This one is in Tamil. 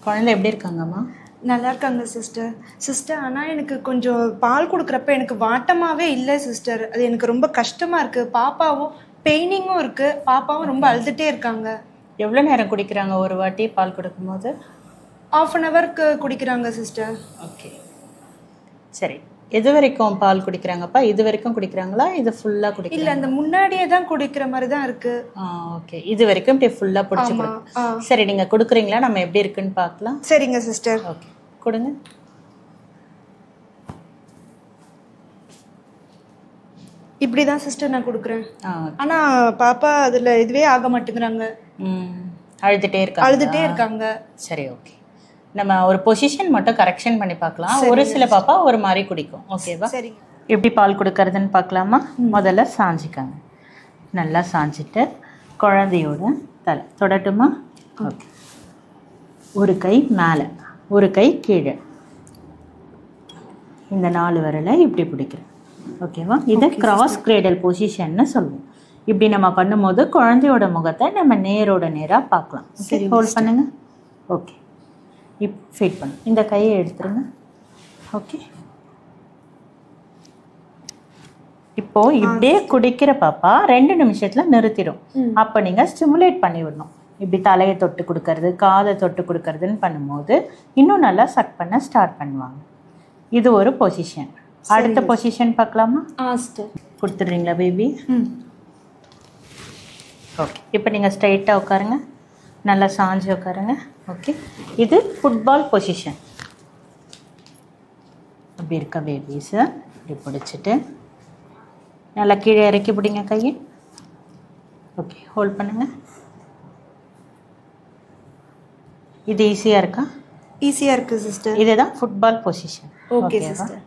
குழந்தை எப்படி இருக்காங்கம்மா? நல்லா இருக்காங்க சிஸ்டர். சிஸ்டர் ஆனால் எனக்கு கொஞ்சம் பால் கொடுக்குறப்ப எனக்கு வாட்டமாகவே இல்லை சிஸ்டர். அது எனக்கு ரொம்ப கஷ்டமாக இருக்குது. பாப்பாவும் பெயினிங்கும் இருக்குது. பாப்பாவும் ரொம்ப அழுதுகிட்டே இருக்காங்க. எவ்வளோ நேரம் குடிக்கிறாங்க ஒரு வாட்டி பால் கொடுக்கும்போது? ½ அன் ஹவருக்கு குடிக்கிறாங்க சிஸ்டர். ஓகே, சரி. எது வரைக்கும் பால் குடிக்கிறாங்கப்பா? இது வரைக்கும் குடிக்கிறாங்களா? இது ஃபுல்லாக குடிக்க? இல்லை, அந்த முன்னாடியே தான் குடிக்கிற மாதிரி தான் இருக்கு. ஓகே, இது வரைக்கும் இப்படி ஃபுல்லாக பிடிச்சி. சரி, நீங்கள் கொடுக்குறீங்களா? நம்ம எப்படி இருக்குன்னு பார்க்கலாம். சரிங்க சிஸ்டர். ஓகே, கொடுங்க. இப்படி தான் சிஸ்டர் நான் கொடுக்குறேன். ஆனால் பாப்பா அதில் இதுவே ஆக மாட்டேங்கிறாங்க. அழுதுகிட்டே இருக்காங்க. சரி, ஓகே. நம்ம ஒரு பொசிஷன் மட்டும் கரெக்ஷன் பண்ணி பார்க்கலாம். ஒரு சில பாப்பா ஒரு மாதிரி குடிக்கும். ஓகேவா? சரி. எப்படி பால் கொடுக்கறதுன்னு பார்க்கலாமா? முதல்ல சாஞ்சிக்காங்க. நல்லா சாஞ்சிட்டு குழந்தையோட தலை தொடட்டுமா? ஓகே. ஒரு கை மேலே, ஒரு கை கீழே, இந்த 4 விரலை இப்படி பிடிக்கிறேன். ஓகேவா? இதை கிராஸ் கிரேடல் பொசிஷன்னு சொல்லுவோம். இப்படி நம்ம பண்ணும்போது குழந்தையோட முகத்தை நம்ம நேரோட நேராக பார்க்கலாம். சரி, ஹோல்ட் பண்ணுங்க. ஓகே, இப்போ ஃபீட் பண்ணு. இந்த கையை எடுத்துருங்க. ஓகே, இப்போ இப்படியே குடிக்கிற பாப்பா 2 நிமிஷத்துல நிறுத்திடும். அப்போ நீங்கள் ஸ்டிமுலேட் பண்ணி விடணும். இப்படி தலையை தொட்டு கொடுக்கறது, காதை தொட்டு கொடுக்கறதுன்னு பண்ணும்போது இன்னும் நல்லா சக் பண்ண ஸ்டார்ட் பண்ணுவாங்க. இது ஒரு பொசிஷன். அடுத்த பொசிஷன் பார்க்கலாமா? கொடுத்துட்றீங்களா பேபி? ஓகே, இப்போ நீங்கள் ஸ்ட்ரைட்டாக உட்காருங்க. நல்லா சாஞ்சு உட்காருங்க. ஓகே, இது ஃபுட்பால் பொசிஷன். அப்படி இருக்க பேபிஸை இப்படி பிடிச்சிட்டு நல்லா கீழே இறக்கி பிடிங்க கையை. ஓகே, ஹோல்ட் பண்ணுங்க. இது ஈஸியாக இருக்கா? ஈஸியாக இருக்குது சிஸ்டர். இதுதான் ஃபுட்பால் பொசிஷன். Okay sister.